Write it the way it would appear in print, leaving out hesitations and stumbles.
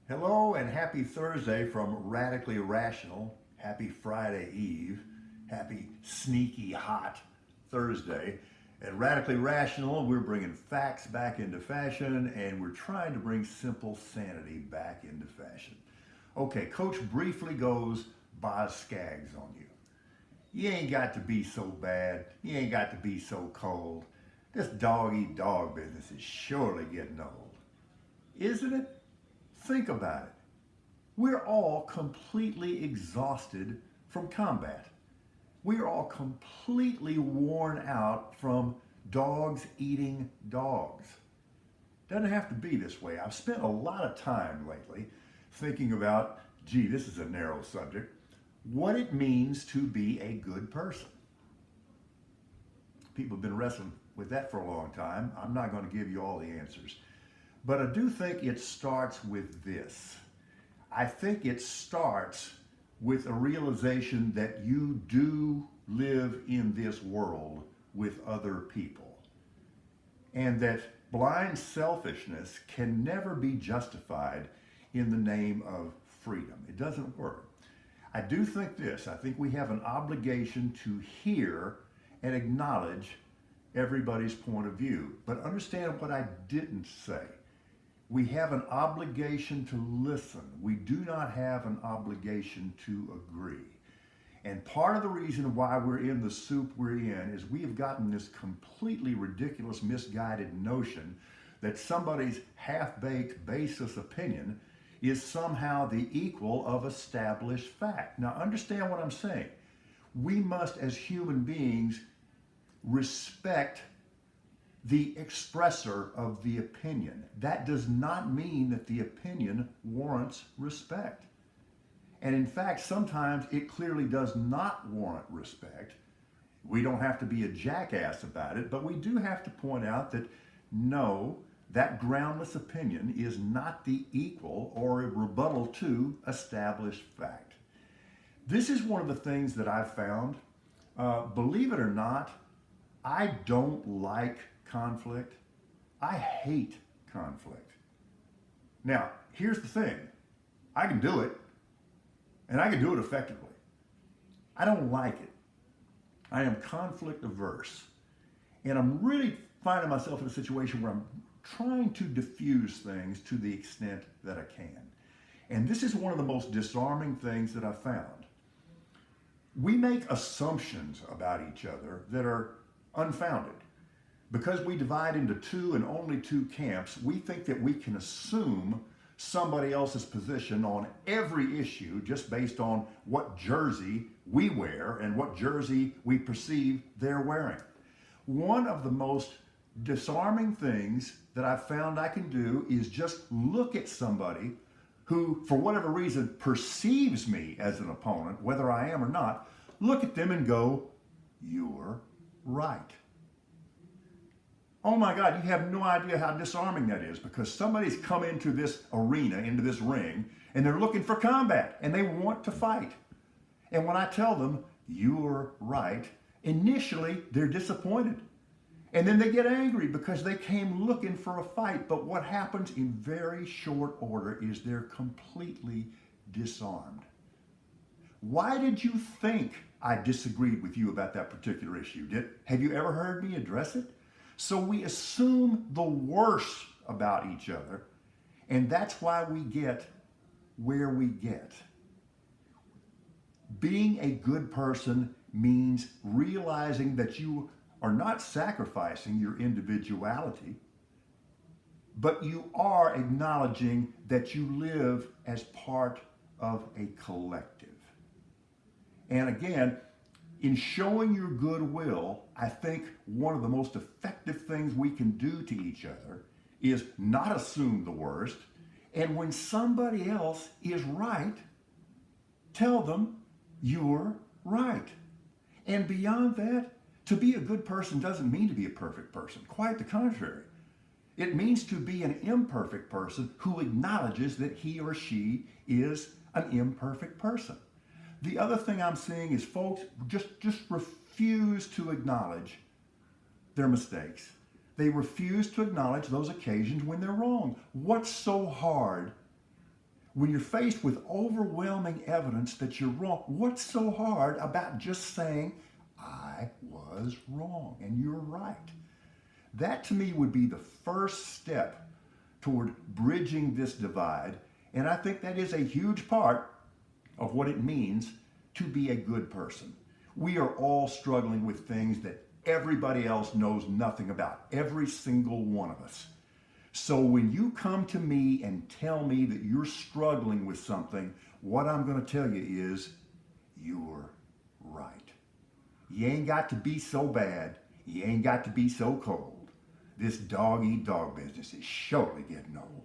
Hello and happy Thursday from Radically Rational. Happy Friday Eve. Happy sneaky hot Thursday. At Radically Rational, we're bringing facts back into fashion and we're trying to bring simple sanity back into fashion. Okay, Coach briefly goes Boz Scaggs on you. You ain't got to be so bad. You ain't got to be so cold. This dog eat dog business is surely getting old. Isn't it? Think about it. We're all completely exhausted from combat. We are all completely worn out from dogs eating dogs. Doesn't have to be this way. I've spent a lot of time lately thinking about, gee, this is a narrow subject, what it means to be a good person. People have been wrestling with that for a long time. I'm not going to give you all the answers. But I do think it starts with this. I think it starts with a realization that you do live in this world with other people. And that blind selfishness can never be justified in the name of freedom. It doesn't work. I do think this. I think we have an obligation to hear and acknowledge everybody's point of view. But understand what I didn't say. We have an obligation to listen. We do not have an obligation to agree. And part of the reason why we're in the soup we're in is we have gotten this completely ridiculous, misguided notion that somebody's half-baked, baseless opinion is somehow the equal of established fact. Now understand what I'm saying. We must, as human beings, respect the expressor of the opinion. That does not mean that the opinion warrants respect. And in fact, sometimes it clearly does not warrant respect. We don't have to be a jackass about it, but we do have to point out that no, that groundless opinion is not the equal or a rebuttal to established fact. This is one of the things that I've found. Believe it or not, I don't like conflict. I hate conflict. Now, here's the thing. I can do it, and I can do it effectively. I don't like it. I am conflict averse. And I'm really finding myself in a situation where I'm trying to diffuse things to the extent that I can. And this is one of the most disarming things that I've found. We make assumptions about each other that are unfounded. Because we divide into two and only two camps, we think that we can assume somebody else's position on every issue just based on what jersey we wear and what jersey we perceive they're wearing. One of the most disarming things that I've found I can do is just look at somebody who, for whatever reason, perceives me as an opponent, whether I am or not, look at them and go, "You're right." Oh my God, you have no idea how disarming that is, because somebody's come into this arena, into this ring, and they're looking for combat and they want to fight. And when I tell them, "You're right," initially they're disappointed. And then they get angry because they came looking for a fight. But what happens in very short order is they're completely disarmed. Why did you think I disagreed with you about that particular issue? Have you ever heard me address it? So we assume the worst about each other, and that's why we get where we get. Being a good person means realizing that you are not sacrificing your individuality, but you are acknowledging that you live as part of a collective. And again, in showing your goodwill, I think one of the most effective things we can do to each other is not assume the worst. And when somebody else is right, tell them you're right. And beyond that, to be a good person doesn't mean to be a perfect person. Quite the contrary. It means to be an imperfect person who acknowledges that he or she is an imperfect person. The other thing I'm seeing is folks just refuse to acknowledge their mistakes. They refuse to acknowledge those occasions when they're wrong. What's so hard When you're faced with overwhelming evidence that you're wrong, what's so hard about just saying, I was wrong and you're right? That to me would be the first step toward bridging this divide. And I think that is a huge part of what it means to be a good person. We are all struggling with things that everybody else knows nothing about, every single one of us. So when you come to me and tell me that you're struggling with something, what I'm going to tell you is you're right. You ain't got to be so bad. You ain't got to be so cold. This dog eat dog business is surely getting old.